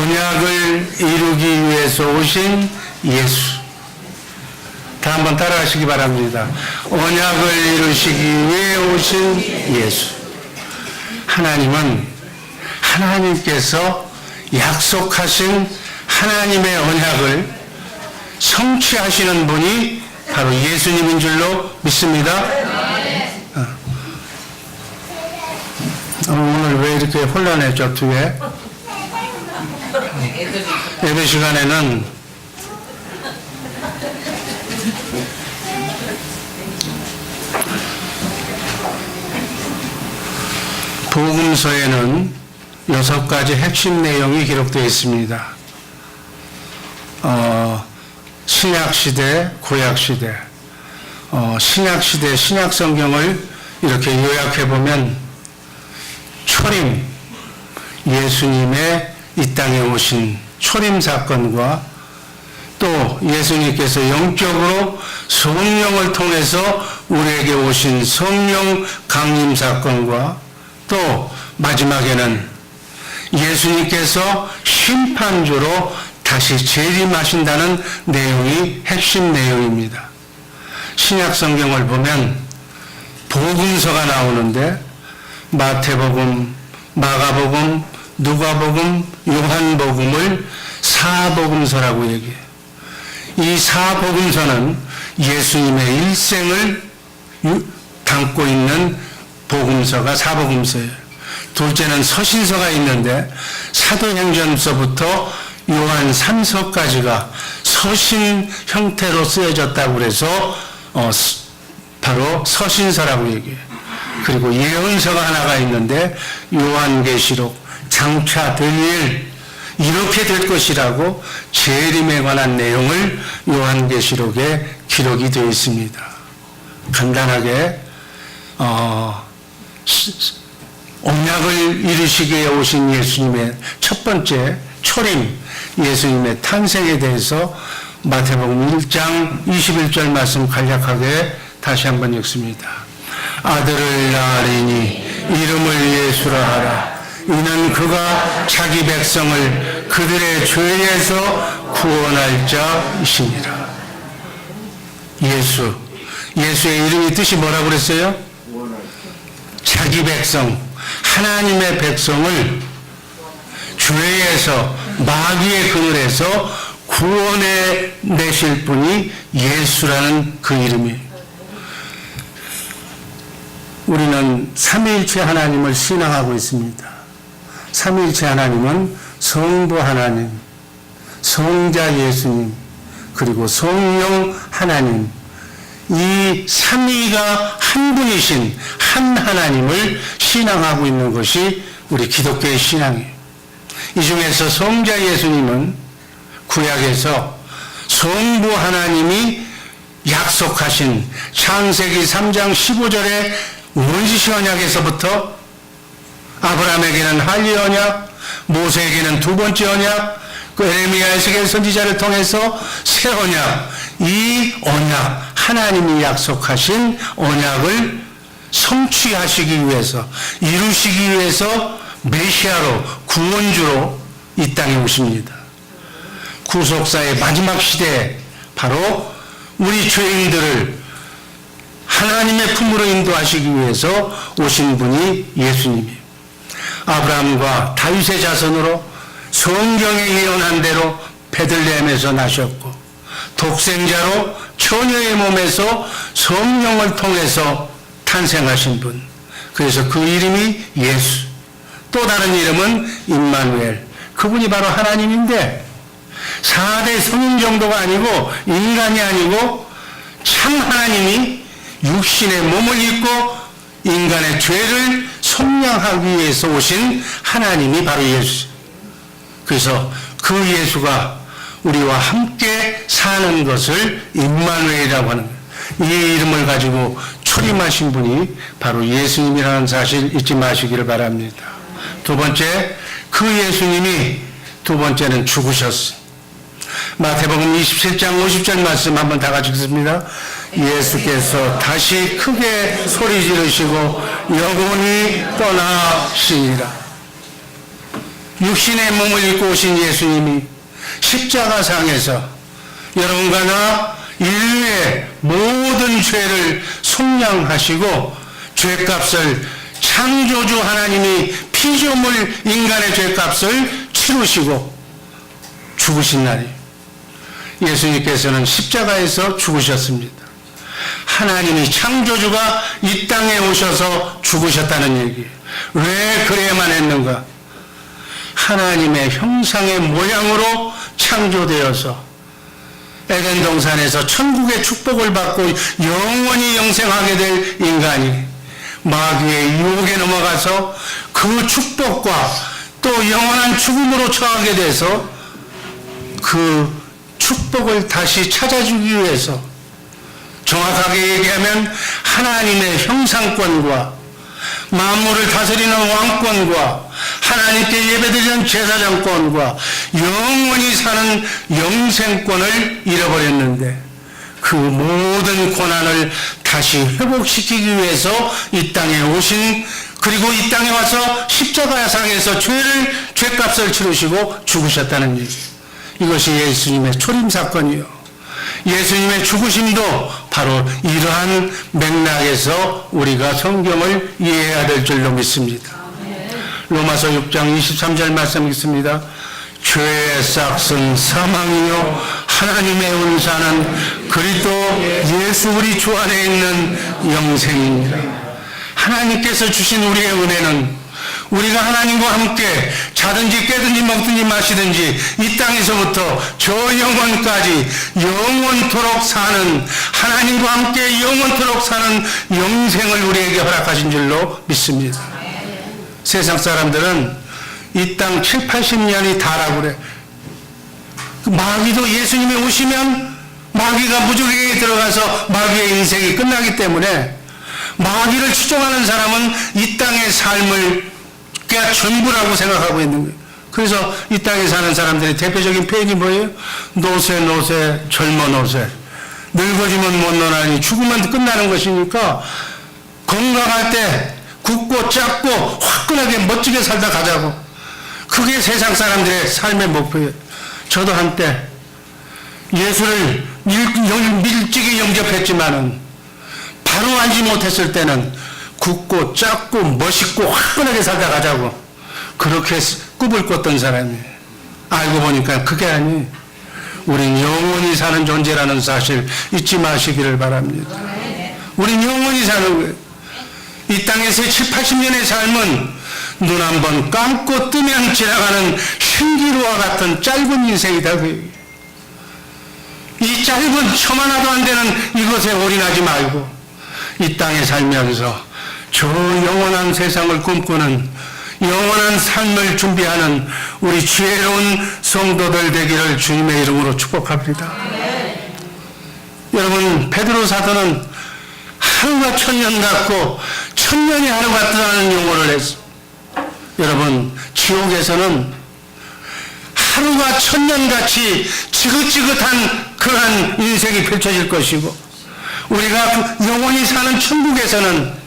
언약을 이루기 위해서 오신 예수. 다 한번 따라하시기 바랍니다. 언약을 이루시기 위해 오신 예수. 하나님은 하나님께서 약속하신 하나님의 언약을 성취하시는 분이 바로 예수님인 줄로 믿습니다. 오늘 왜 이렇게 혼란했죠, 뒤에? 예배 시간에는 복음서에는 6가지 핵심 내용이 기록되어 있습니다. 신약시대, 구약시대. 신약시대, 신약성경을 이렇게 요약해보면 초림, 예수님의 이 땅에 오신 초림 사건과 또 예수님께서 영적으로 성령을 통해서 우리에게 오신 성령 강림 사건과 또 마지막에는 예수님께서 심판주로 다시 재림하신다는 내용이 핵심 내용입니다. 신약 성경을 보면 복음서가 나오는데 마태복음, 마가복음, 누가복음, 요한복음을 사복음서라고 얘기해요. 이 사복음서는 예수님의 일생을 담고 있는 복음서가 사복음서예요. 둘째는 서신서가 있는데 사도행전서부터 요한 3서까지가 서신 형태로 쓰여졌다고 그래서 바로 서신서라고 얘기해요. 그리고 예언서가 하나가 있는데 요한계시록, 장차 될 일, 이렇게 될 것이라고 재림에 관한 내용을 요한계시록에 기록이 되어 있습니다. 간단하게 언약을 이루시기 위해 오신 예수님의 첫 번째 초림, 예수님의 탄생에 대해서 마태복음 1장 21절 말씀 간략하게 다시 한번 읽습니다. 아들을 낳으리니 이름을 예수라 하라. 이는 그가 자기 백성을 그들의 죄에서 구원할 자이시니라. 예수의 이름이 뜻이 뭐라고 그랬어요? 자기 백성, 하나님의 백성을 죄에서, 마귀의 그늘에서 구원해 내실 분이 예수라는 그 이름이에요. 우리는 삼위일체 하나님을 신앙하고 있습니다. 삼위일체 하나님은 성부 하나님, 성자 예수님, 그리고 성령 하나님, 이 삼위가 한 분이신 한 하나님을 신앙하고 있는 것이 우리 기독교의 신앙이에요. 이 중에서 성자 예수님은 구약에서 성부 하나님이 약속하신 창세기 3장 15절에 원시시 언약에서부터 아브라함에게는 할례 언약, 모세에게는 두 번째 언약, 그 에레미야 에스겔 선지자를 통해서 새 언약, 이 언약, 하나님이 약속하신 언약을 성취하시기 위해서, 이루시기 위해서 메시아로, 구원주로 이 땅에 오십니다. 구속사의 마지막 시대에 바로 우리 죄인들을 하나님의 품으로 인도하시기 위해서 오신 분이 예수님이에요. 아브라함과 다윗의 자손으로 성경에 예언한 대로 베들레헴에서 나셨고, 독생자로 처녀의 몸에서 성령을 통해서 탄생하신 분. 그래서 그 이름이 예수. 또 다른 이름은 임마누엘. 그분이 바로 하나님인데 4대 성인 정도가 아니고 인간이 아니고 참 하나님이 육신의 몸을 입고 인간의 죄를 속량하기 위해서 오신 하나님이 바로 예수. 그래서 그 예수가 우리와 함께 사는 것을 임마누엘이라고 하는 거예요. 이 이름을 가지고 초림하신 분이 바로 예수님이라는 사실 잊지 마시기를 바랍니다. 두 번째, 그 예수님이 두 번째는 죽으셨어요. 마태복음 27장 50절 말씀 한번 다 같이 읽습니다. 예수께서 다시 크게 소리 지르시고 영원히 떠나시니라. 육신의 몸을 입고 오신 예수님이 십자가상에서 여러분과 나 인류의 모든 죄를 속량하시고 죄값을 창조주 하나님이 피조물 인간의 죄값을 치르시고 죽으신 날이 예수님께서는 십자가에서 죽으셨습니다. 하나님이 창조주가 이 땅에 오셔서 죽으셨다는 얘기예요. 왜 그래야만 했는가? 하나님의 형상의 모양으로 창조되어서 에덴 동산에서 천국의 축복을 받고 영원히 영생하게 될 인간이 마귀의 유혹에 넘어가서 그 축복과 또 영원한 죽음으로 처하게 돼서 그 축복을 다시 찾아주기 위해서 정확하게 얘기하면 하나님의 형상권과 만물을 다스리는 왕권과 하나님께 예배드리는 제사장권과 영원히 사는 영생권을 잃어버렸는데 그 모든 고난을 다시 회복시키기 위해서 이 땅에 오신, 그리고 이 땅에 와서 십자가상에서 죄값을 치르시고 죽으셨다는 얘기. 이것이 예수님의 초림사건이요. 예수님의 죽으심도 바로 이러한 맥락에서 우리가 성경을 이해해야 될 줄로 믿습니다. 로마서 6장 23절 말씀 있습니다. 죄의 싹은 사망이요 하나님의 은사는 그리스도 예수 우리 주 안에 있는 영생입니다. 하나님께서 주신 우리의 은혜는 우리가 하나님과 함께 자든지 깨든지 먹든지 마시든지 이 땅에서부터 저 영원까지 영원토록 사는, 하나님과 함께 영원토록 사는 영생을 우리에게 허락하신 줄로 믿습니다. 세상 사람들은 이 땅 7, 80년이 다라고 그래. 마귀도 예수님이 오시면 마귀가 무적에게 들어가서 마귀의 인생이 끝나기 때문에 마귀를 추종하는 사람은 이 땅의 삶을 그냥 전부라고 생각하고 있는 거예요. 그래서 이 땅에 사는 사람들의 대표적인 표현이 뭐예요? 노세 젊어 노세. 늙어지면 못 노나니 죽으면 끝나는 것이니까 건강할 때 굳고 짧고 화끈하게 멋지게 살다 가자고. 그게 세상 사람들의 삶의 목표예요. 저도 한때 예수를 밀찍이 영접했지만은 바로 알지 못했을 때는 굳고 짧고 멋있고 화끈하게 살다 가자고 그렇게 꿈을 꿨던 사람이에요. 알고 보니까 그게 아니, 우린 영원히 사는 존재라는 사실 잊지 마시기를 바랍니다. 우린 영원히 사는 거예요. 이 땅에서의 7, 80년의 삶은 눈 한 번 감고 뜨면 지나가는 신기루와 같은 짧은 인생이다. 이 짧은 첨하나도 안 되는 이것에 올인하지 말고 이 땅에 살면서 저 영원한 세상을 꿈꾸는, 영원한 삶을 준비하는 우리 지혜로운 성도들 되기를 주님의 이름으로 축복합니다. 여러분, 베드로 사도는 하루가 천년 같고 천년이 하루 같다는 용어를 했습니다. 여러분, 지옥에서는 하루가 천년같이 지긋지긋한 그러한 인생이 펼쳐질 것이고, 우리가 영원히 사는 천국에서는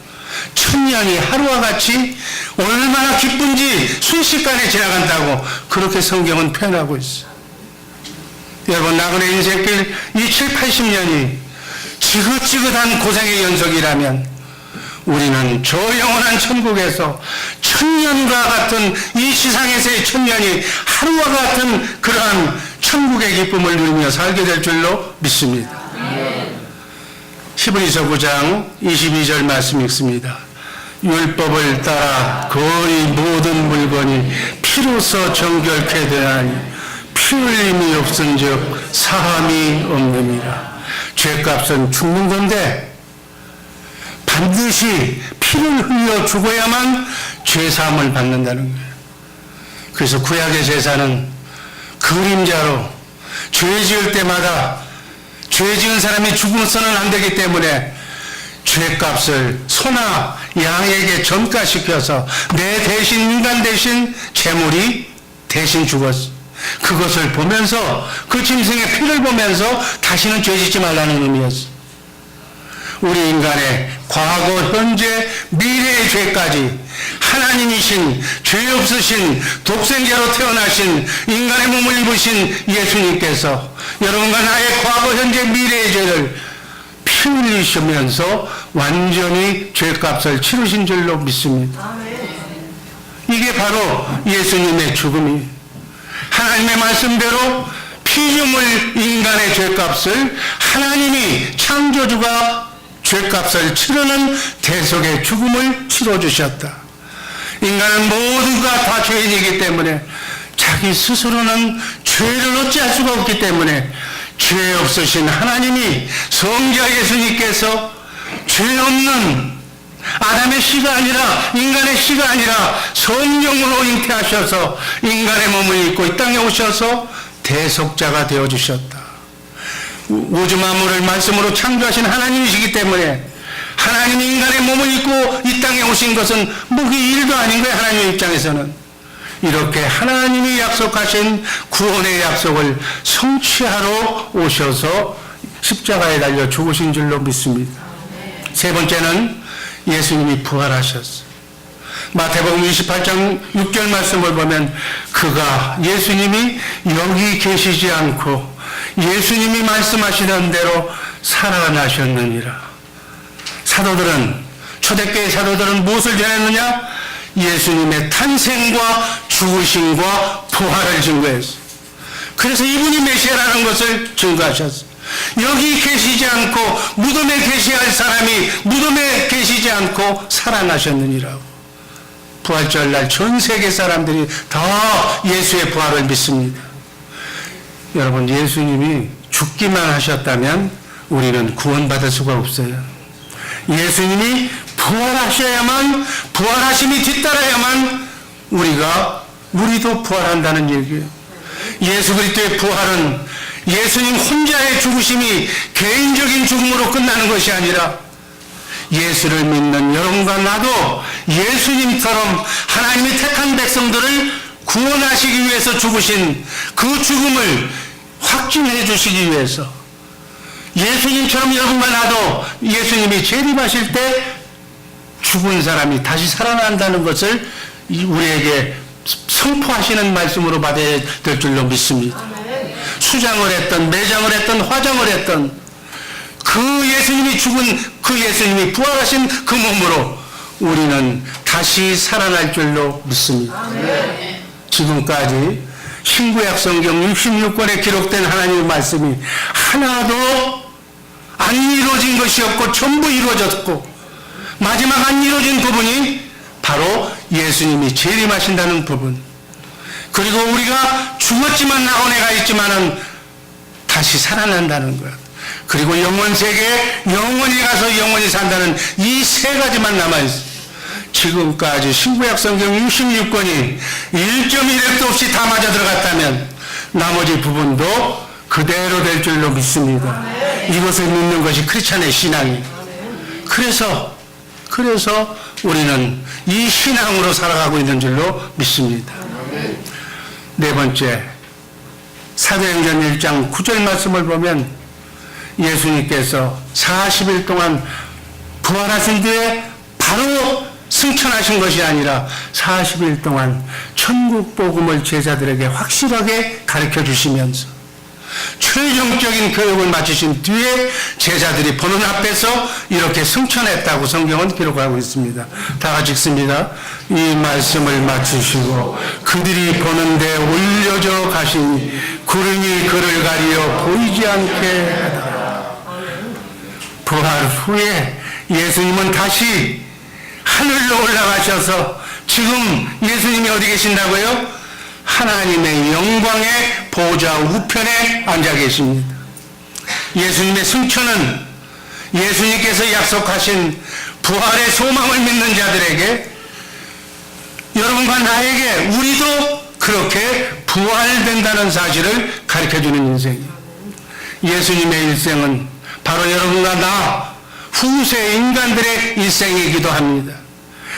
천년이 하루와 같이 얼마나 기쁜지 순식간에 지나간다고 그렇게 성경은 표현하고 있어요. 여러분, 나그네 인생길 이 7, 80년이 지긋지긋한 고생의 연속이라면 우리는 저 영원한 천국에서 천년과 같은 이 지상에서의 천년이 하루와 같은 그러한 천국의 기쁨을 누리며 살게 될 줄로 믿습니다. 히브리서 9장 22절 말씀 읽습니다. 율법을 따라 거의 모든 물건이 피로써 정결케 되나니 피 흘림이 없은즉 사함이 없느니라. 죄값은 죽는 건데 반드시 피를 흘려 죽어야만 죄사함을 받는다는 거예요. 그래서 구약의 제사는 그림자로 죄 지을 때마다 죄 지은 사람이 죽어서는 안 되기 때문에 죄값을 소나 양에게 전가시켜서 내 대신, 인간 대신 제물이 대신 죽었어. 그것을 보면서 그 짐승의 피를 보면서 다시는 죄 짓지 말라는 의미였어. 우리 인간의 과거, 현재, 미래의 죄까지 하나님이신 죄 없으신 독생자로 태어나신 인간의 몸을 입으신 예수님께서 여러분과 나의 과거, 현재, 미래의 죄를 피 흘리시면서 완전히 죄값을 치르신 줄로 믿습니다. 이게 바로 예수님의 죽음이 하나님의 말씀대로 피조물 인간의 죄값을 하나님이 창조주가 죄값을 치르는 대속의 죽음을 치러주셨다. 인간은 모두가 다 죄인이기 때문에 자기 스스로는 죄를 어찌할 수가 없기 때문에 죄 없으신 하나님이 성자 예수님께서 죄 없는 아담의 씨가 아니라 인간의 씨가 아니라 성령으로 잉태하셔서 인간의 몸을 입고 이 땅에 오셔서 대속자가 되어주셨다. 우주 만물을 말씀으로 창조하신 하나님이시기 때문에 하나님이 인간의 몸을 입고 이 땅에 오신 것은 뭐그 일도 아닌 거예요. 하나님 입장에서는. 이렇게 하나님이 약속하신 구원의 약속을 성취하러 오셔서 십자가에 달려 죽으신 줄로 믿습니다. 세 번째는 예수님이 부활하셨어요. 마태복음 28장 6절 말씀을 보면 그가 예수님이 여기 계시지 않고 예수님이 말씀하시던 대로 살아나셨느니라. 초대교회 사도들은 무엇을 전했느냐? 예수님의 탄생과 죽으심과 부활을 증거했어요. 그래서 이분이 메시아라는 것을 증거하셨어요. 여기 계시지 않고 무덤에 계셔야 할 사람이 무덤에 계시지 않고 살아나셨느니라고. 부활절날 전 세계 사람들이 다 예수의 부활을 믿습니다. 여러분, 예수님이 죽기만 하셨다면 우리는 구원받을 수가 없어요. 예수님이 부활하셔야만, 부활하심이 뒤따라야만 우리도 부활한다는 얘기예요. 예수 그리스도의 부활은 예수님 혼자의 죽으심이 개인적인 죽음으로 끝나는 것이 아니라 예수를 믿는 여러분과 나도 예수님처럼 하나님이 택한 백성들을 구원하시기 위해서 죽으신 그 죽음을 확증해 주시기 위해서 예수님처럼 여러분과 나도 예수님이 재림하실 때 죽은 사람이 다시 살아난다는 것을 우리에게 선포하시는 말씀으로 받아야 될 줄로 믿습니다. 수장을 했던, 매장을 했던, 화장을 했던 그 예수님이 죽은 그 예수님이 부활하신 그 몸으로 우리는 다시 살아날 줄로 믿습니다. 지금까지 신구약 성경 66권에 기록된 하나님의 말씀이 하나도 안 이루어진 것이 없고 전부 이루어졌고 마지막 안 이루어진 부분이 바로 예수님이 재림하신다는 부분, 그리고 우리가 죽었지만 낙원에 가 있지만은 다시 살아난다는 것, 그리고 영원세계에 영원히 가서 영원히 산다는 이 세 가지만 남아있어요. 지금까지 신구약 성경 66권이 1.1획도 없이 다 맞아 들어갔다면 나머지 부분도 그대로 될 줄로 믿습니다. 이것을 믿는 것이 크리스찬의 신앙이에요. 그래서 우리는 이 신앙으로 살아가고 있는 줄로 믿습니다. 네 번째, 사도행전 1장 9절 말씀을 보면 예수님께서 40일 동안 부활하신 뒤에 바로 승천하신 것이 아니라 40일 동안 천국 복음을 제자들에게 확실하게 가르쳐 주시면서 최종적인 교육을 마치신 뒤에 제자들이 보는 앞에서 이렇게 승천했다고 성경은 기록하고 있습니다. 다 같이 읽습니다. 이 말씀을 마치시고 그들이 보는데 올려져 가시니 구름이 그를 가리어 보이지 않게 하더라. 부활 후에 예수님은 다시 하늘로 올라가셔서 지금 예수님이 어디 계신다고요? 하나님의 영광의 보좌 우편에 앉아 계십니다. 예수님의 승천은 예수님께서 약속하신 부활의 소망을 믿는 자들에게, 여러분과 나에게, 우리도 그렇게 부활된다는 사실을 가르쳐주는 인생이에요. 예수님의 일생은 바로 여러분과 나 후세 인간들의 일생이기도 합니다.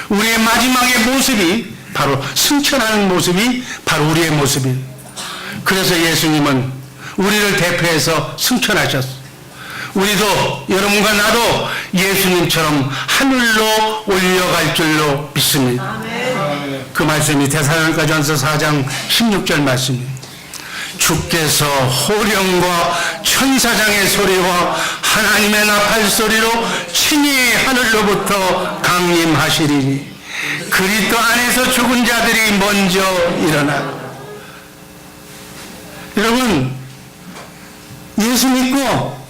우리의 마지막의 모습이 바로 승천하는 모습이 바로 우리의 모습이에요. 그래서 예수님은 우리를 대표해서 승천하셨어요. 우리도 여러분과 나도 예수님처럼 하늘로 올려갈 줄로 믿습니다. 그 말씀이 데살로니가전서 4장 16절 말씀입니다. 주께서 호령과 천사장의 소리와 하나님의 나팔 소리로 친히 하늘로부터 강림하시리니 그리스도 안에서 죽은 자들이 먼저 일어나. 여러분, 예수 믿고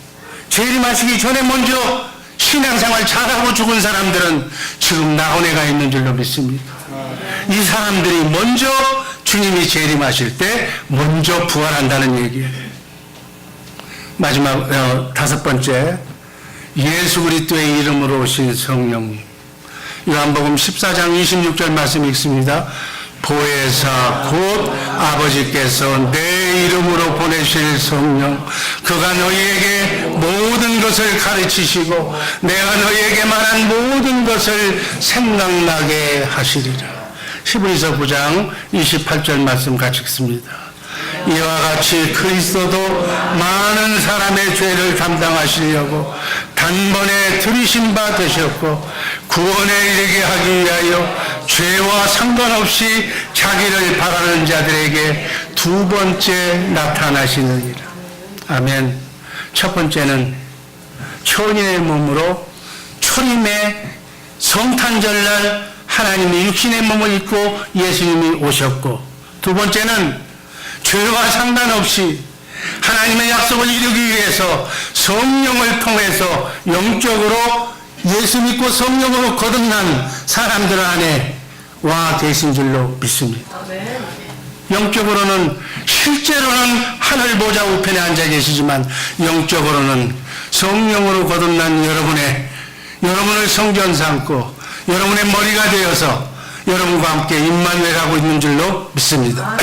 재림하시기 전에 먼저 신앙생활 잘하고 죽은 사람들은 지금 나훈에가 있는 줄로 믿습니다. 이 사람들이 먼저 주님이 재림하실 때 먼저 부활한다는 얘기예요. 마지막 5번째, 예수 그리스도의 이름으로 오신 성령. 요한복음 14장 26절 말씀 읽습니다. 보혜사 곧 아버지께서 내 이름으로 보내실 성령, 그가 너희에게 모든 것을 가르치시고 내가 너희에게 말한 모든 것을 생각나게 하시리라. 히브리서 9장 28절 말씀 같이 읽습니다. 이와 같이 그리스도도 많은 사람의 죄를 담당하시려고 단번에 들이신 바 되셨고 구원에 이르게 하기 위하여 죄와 상관없이 자기를 바라는 자들에게 두 번째 나타나시느니라. 아멘. 첫 번째는 천인의 몸으로 초림의 성탄절날 하나님이 육신의 몸을 입고 예수님이 오셨고, 두 번째는 죄와 상관없이 하나님의 약속을 이루기 위해서 성령을 통해서 영적으로 예수 믿고 성령으로 거듭난 사람들 안에 와 계신 줄로 믿습니다. 영적으로는 실제로는 하늘 보좌 우편에 앉아 계시지만 영적으로는 성령으로 거듭난 여러분을 성전 삼고 여러분의 머리가 되어서 여러분과 함께 임마누엘하고 있는 줄로 믿습니다.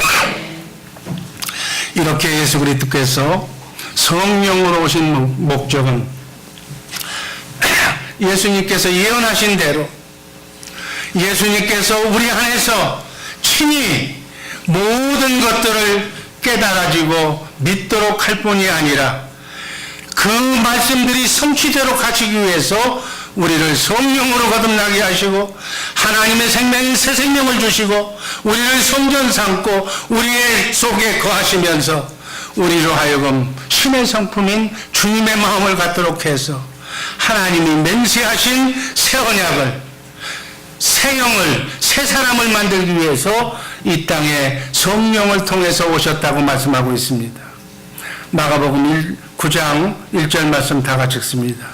이렇게 예수 그리스도께서 성령으로 오신 목적은 예수님께서 예언하신 대로 예수님께서 우리 안에서 친히 모든 것들을 깨달아지고 믿도록 할 뿐이 아니라 그 말씀들이 성취되도록 하시기 위해서 우리를 성령으로 거듭나게 하시고 하나님의 생명인 새 생명을 주시고 우리를 성전 삼고 우리의 속에 거하시면서 우리로 하여금 신의 성품인 주님의 마음을 갖도록 해서 하나님이 맹세하신 새 언약을, 새 영을, 새 사람을 만들기 위해서 이 땅에 성령을 통해서 오셨다고 말씀하고 있습니다. 마가복음 9장 1절 말씀 다 같이 읽습니다.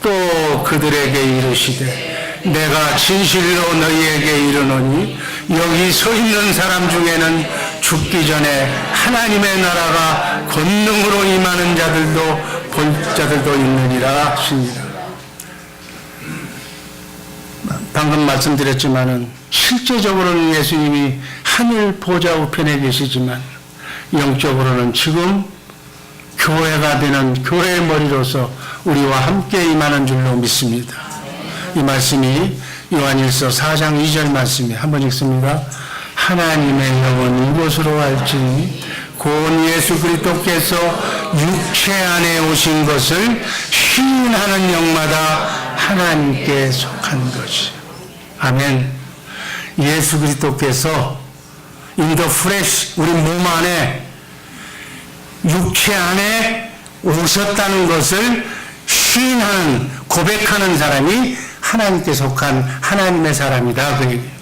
또 그들에게 이르시되 내가 진실로 너희에게 이르노니 여기 서 있는 사람 중에는 죽기 전에 하나님의 나라가 권능으로 임하는 자들도 볼 자들도 있느니라 하시니라. 방금 말씀드렸지만은 실제적으로는 예수님이 하늘 보좌 우편에 계시지만 영적으로는 지금 교회가 되는 교회의 머리로서 우리와 함께 임하는 줄로 믿습니다. 이 말씀이 요한일서 4장 2절 말씀이 한번 읽습니다. 하나님의 영은 이곳으로 알지니 곧 예수 그리스도께서 육체 안에 오신 것을 시인하는 영마다 하나님께 속한 것이. 아멘. 예수 그리스도께서 in the flesh, 우리 몸 안에 육체 안에 오셨다는 것을 시인하는, 고백하는 사람이 하나님께 속한 하나님의 사람이다. 그 얘기예요.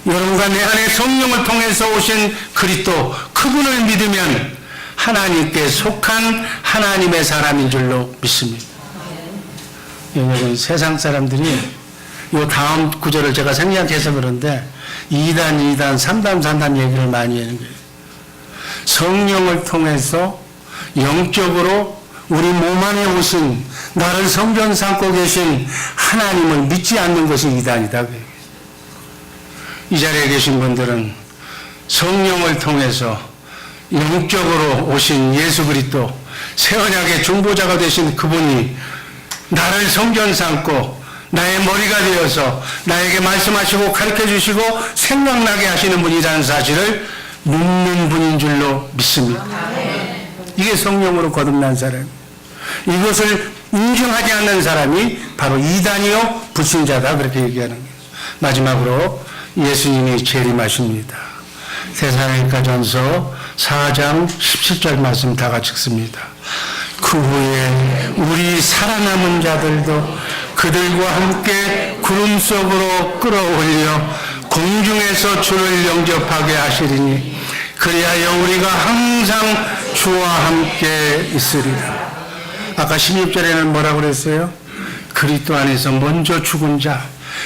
여러분과 내 안에 성령을 통해서 오신 그리스도, 그분을 믿으면 하나님께 속한 하나님의 사람인 줄로 믿습니다. 여러분, 세상 사람들이 이 다음 구절을 제가 생략해서 그런데 2단, 3단, 3단 얘기를 많이 하는 거예요. 성령을 통해서 영적으로 우리 몸 안에 오신, 나를 성전 삼고 계신 하나님을 믿지 않는 것이 이단이다. 이 자리에 계신 분들은 성령을 통해서 영적으로 오신 예수 그리스도, 새 언약의 중보자가 되신 그분이 나를 성전 삼고 나의 머리가 되어서 나에게 말씀하시고 가르쳐 주시고 생각나게 하시는 분이라는 사실을 믿는 분인 줄로 믿습니다. 이게 성령으로 거듭난 사람. 이것을 인정하지 않는 사람이 바로 이단이요 불신자다 그렇게 얘기하는 거예요. 마지막으로 예수님이 재림하십니다. 데살로니가전서 4장 17절 말씀 다 같이 읽습니다. 그 후에 우리 살아남은 자들도 그들과 함께 구름 속으로 끌어올려 공중에서 주를 영접하게 하시리니 그리하여 우리가 항상 주와 함께 있으리라. 아까 16절에는 뭐라고 그랬어요? 그리스도 안에서 먼저 죽은 자,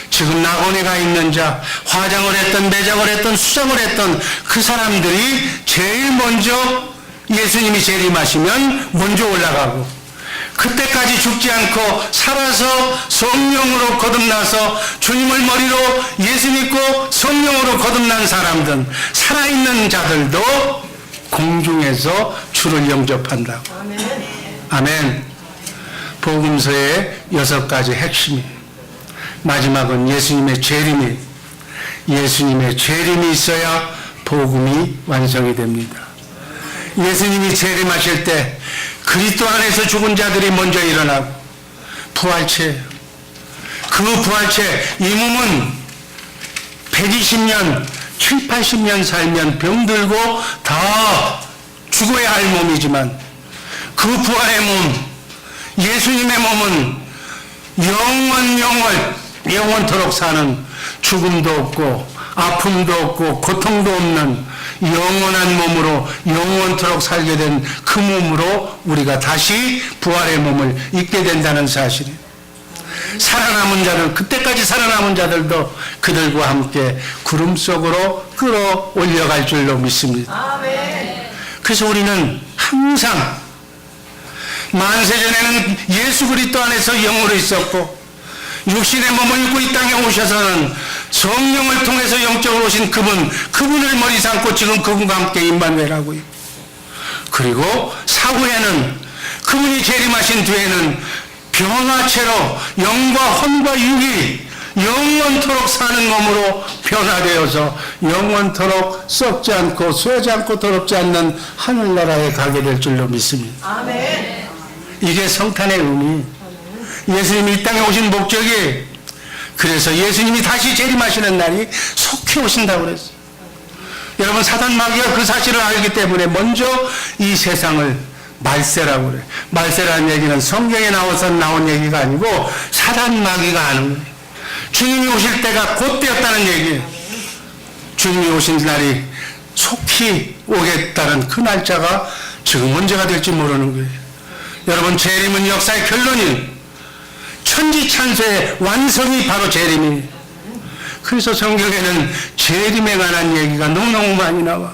지금 낙원에 가 있는 자, 화장을 했던 매장을 했던 수장을 했던 그 사람들이 제일 먼저 예수님이 재림하시면 먼저 올라가고, 그때까지 죽지 않고 살아서 성령으로 거듭나서 주님을 머리로 예수 믿고 성령으로 거듭난 사람들, 살아있는 자들도 공중에서 주를 영접한다고. 아멘. 복음서의 6가지 핵심이, 마지막은 예수님의 재림이, 예수님의 재림이 있어야 복음이 완성이 됩니다. 예수님이 재림하실 때 그리스도 안에서 죽은 자들이 먼저 일어나고 부활체예요. 그 부활체, 이 몸은 120년, 7, 80년 살면 병들고 다 죽어야 할 몸이지만 그 부활의 몸, 예수님의 몸은 영원토록 사는, 죽음도 없고 아픔도 없고 고통도 없는 영원한 몸으로 영원토록 살게 된 그 몸으로 우리가 다시 부활의 몸을 입게 된다는 사실이에요. 살아남은 자들, 그때까지 살아남은 자들도 그들과 함께 구름 속으로 끌어올려갈 줄로 믿습니다. 그래서 우리는 항상 만세전에는 예수 그리스도 안에서 영으로 있었고, 육신의 몸을 입고 이 땅에 오셔서는 성령을 통해서 영적으로 오신 그분을 머리 삼고 지금 그분과 함께 임마누엘하고 있고, 그리고 사후에는 그분이 재림하신 뒤에는 변화체로 영과 혼과 육이 영원토록 사는 몸으로 변화되어서 영원토록 썩지 않고 쇠지 않고 더럽지 않는 하늘나라에 가게 될 줄로 믿습니다. 아멘. 이게 성탄의 의미, 예수님이 이 땅에 오신 목적이, 그래서 예수님이 다시 재림하시는 날이 속히 오신다고 그랬어요. 여러분, 사단 마귀가 그 사실을 알기 때문에 먼저 이 세상을 말세라고 그래요. 말세라는 얘기는 성경에 나온 얘기가 아니고 사단 마귀가 아는 거예요. 주님이 오실 때가 곧 되었다는 얘기예요. 주님이 오신 날이 속히 오겠다는 그 날짜가 지금 언제가 될지 모르는 거예요. 여러분, 재림은 역사의 결론인 천지찬소의 완성이 바로 재림이에요. 그래서 성경에는 재림에 관한 얘기가 너무너무 많이 나와.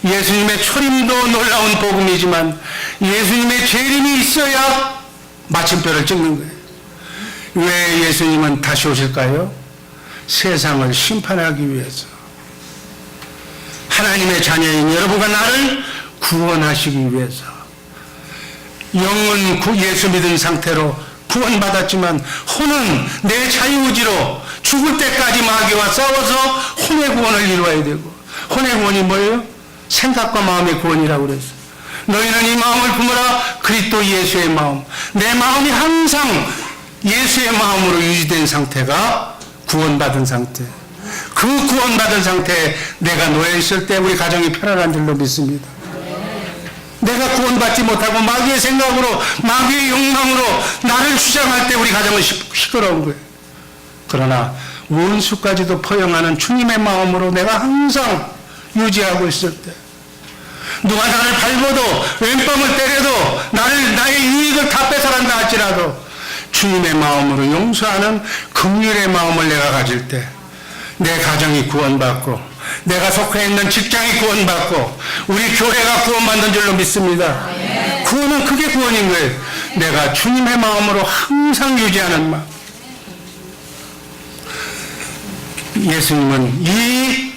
예수님의 초림도 놀라운 복음이지만 예수님의 재림이 있어야 마침표를 찍는 거예요. 왜 예수님은 다시 오실까요? 세상을 심판하기 위해서. 하나님의 자녀인 여러분과 나를 구원하시기 위해서. 영은 예수 믿은 상태로 구원받았지만 혼은 내 자유의지로 죽을 때까지 마귀와 싸워서 혼의 구원을 이루어야 되고, 혼의 구원이 뭐예요? 생각과 마음의 구원이라고 그랬어요. 너희는 이 마음을 품어라. 그리스도 예수의 마음. 내 마음이 항상 예수의 마음으로 유지된 상태가 구원받은 상태. 그 구원받은 상태에 내가 놓여 있을 때 우리 가정이 편안한 줄로 믿습니다. 내가 구원받지 못하고 마귀의 생각으로, 마귀의 욕망으로 나를 주장할 때 우리 가정은 시끄러운 거예요. 그러나 원수까지도 포용하는 주님의 마음으로 내가 항상 유지하고 있을 때, 누가 나를 밟아도 왼뺨을 때려도 나의 유익을 다 뺏어간다 할지라도 주님의 마음으로 용서하는 긍휼의 마음을 내가 가질 때 내 가정이 구원받고, 내가 속해 있는 직장이 구원받고, 우리 교회가 구원받는 줄로 믿습니다. 구원은 그게 구원인 거예요. 내가 주님의 마음으로 항상 유지하는 마음. 예수님은 이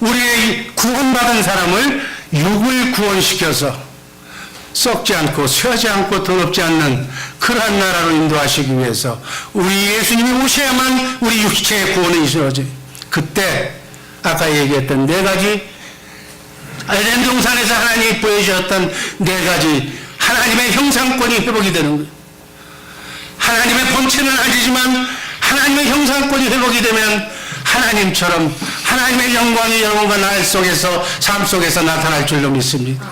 우리의 구원받은 사람을 육을 구원시켜서 썩지 않고 쇠하지 않고 더럽지 않는 그러한 나라로 인도하시기 위해서 우리 예수님이 오셔야만 우리 육체의 구원이 이루어져요. 그때 아까 얘기했던 4가지, 에덴 동산에서 하나님이 보여주셨던 4가지 하나님의 형상권이 회복이 되는 거예요. 하나님의 본체는 아니지만 하나님의 형상권이 회복이 되면 하나님처럼 하나님의 영광이 여러분과 나 속에서 삶 속에서 나타날 줄로 믿습니다.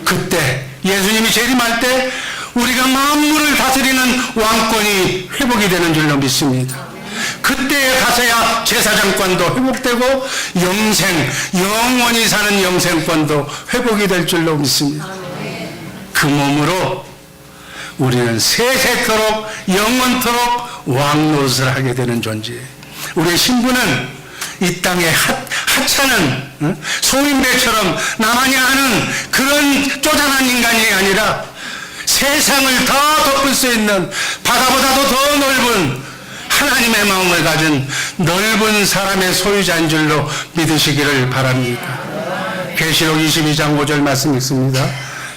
그때 예수님이 재림할 때 우리가 만물을 다스리는 왕권이 회복이 되는 줄로 믿습니다. 그때에 가서야 제사장권도 회복되고 영원히 사는 영생권도 회복이 될 줄로 믿습니다. 그 몸으로 우리는 세세토록 영원토록 왕노릇을 하게 되는 존재예요. 우리의 신부는 이 땅에 하찮은 소인배처럼 나만이 아는 그런 쪼잔한 인간이 아니라 세상을 다 덮을 수 있는 바다보다도 더 넓은 하나님의 마음을 가진 넓은 사람의 소유자인 줄로 믿으시기를 바랍니다. 계시록 22장 5절 말씀 읽습니다.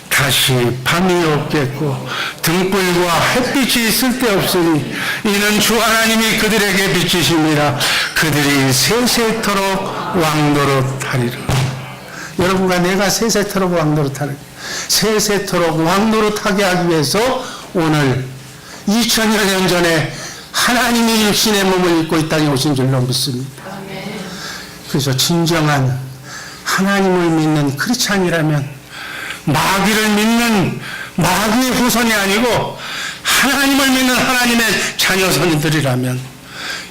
다시 밤이 없겠고 등불과 햇빛이 쓸데없으니 이는 주 하나님이 그들에게 비치심이라 그들이 세세토록 왕노릇하리라. 여러분과 내가 세세토록 왕노릇하는 세세토록 왕노릇하게 하기 위해서 오늘 2000여 년 전에 하나님이 육신의 몸을 입고 이 땅에 오신 줄로 믿습니다. 그래서 진정한 하나님을 믿는 크리스찬이라면 마귀를 믿는 마귀의 후손이 아니고 하나님을 믿는 하나님의 자녀선들이라면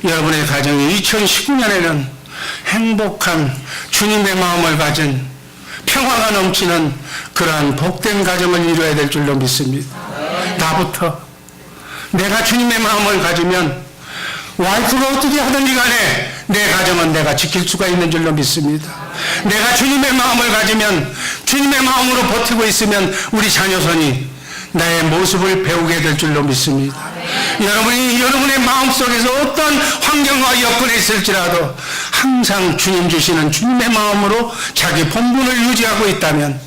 여러분의 가정이 2019년에는 행복한 주님의 마음을 가진 평화가 넘치는 그러한 복된 가정을 이루어야 될 줄로 믿습니다. 나부터 내가 주님의 마음을 가지면 와이프가 어떻게 하든지 간에 내 가정은 내가 지킬 수가 있는 줄로 믿습니다. 내가 주님의 마음을 가지면 주님의 마음으로 버티고 있으면 우리 자녀선이 나의 모습을 배우게 될 줄로 믿습니다. 여러분이 여러분의 마음속에서 어떤 환경과 여건에 있을지라도 항상 주님 주시는 주님의 마음으로 자기 본분을 유지하고 있다면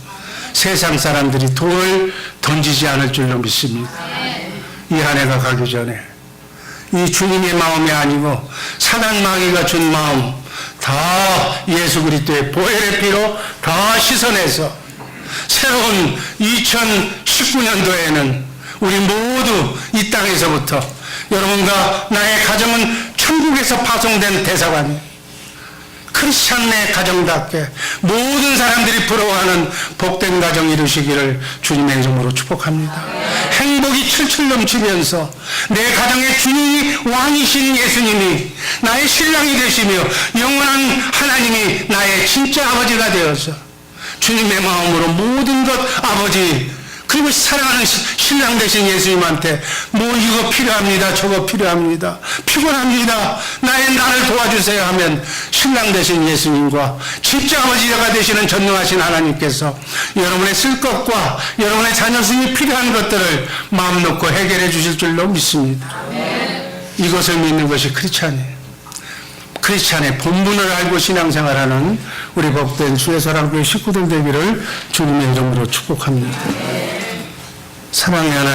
세상 사람들이 돌을 던지지 않을 줄로 믿습니다. 이 한 해가 가기 전에 이 주님의 마음이 아니고 사단 마귀가 준 마음 다 예수 그리스도의 보혈의 피로 다 씻어내서 새로운 2019년도에는 우리 모두 이 땅에서부터 여러분과 나의 가정은 천국에서 파송된 대사관이에요. 크리스찬 내 가정답게 모든 사람들이 부러워하는 복된 가정 이루시기를 주님의 이름으로 축복합니다. 행복이 철철 넘치면서 내 가정의 주님이 왕이신 예수님이 나의 신랑이 되시며 영원한 하나님이 나의 진짜 아버지가 되어서 주님의 마음으로 모든 것 아버지 그리고 사랑하는 신랑 되신 예수님한테 뭐 이거 필요합니다. 저거 필요합니다. 피곤합니다. 나를 도와주세요 하면 신랑 되신 예수님과 진짜 아버지가 되시는 전능하신 하나님께서 여러분의 쓸 것과 여러분의 자녀순이 필요한 것들을 마음 놓고 해결해 주실 줄로 믿습니다. 이것을 믿는 것이 크리스찬이에요. 크리스찬의 본분을 알고 신앙생활하는 우리 복된 주의 사랑교회 식구들 되기를 주님의 이름으로 축복합니다. 사랑의 하나님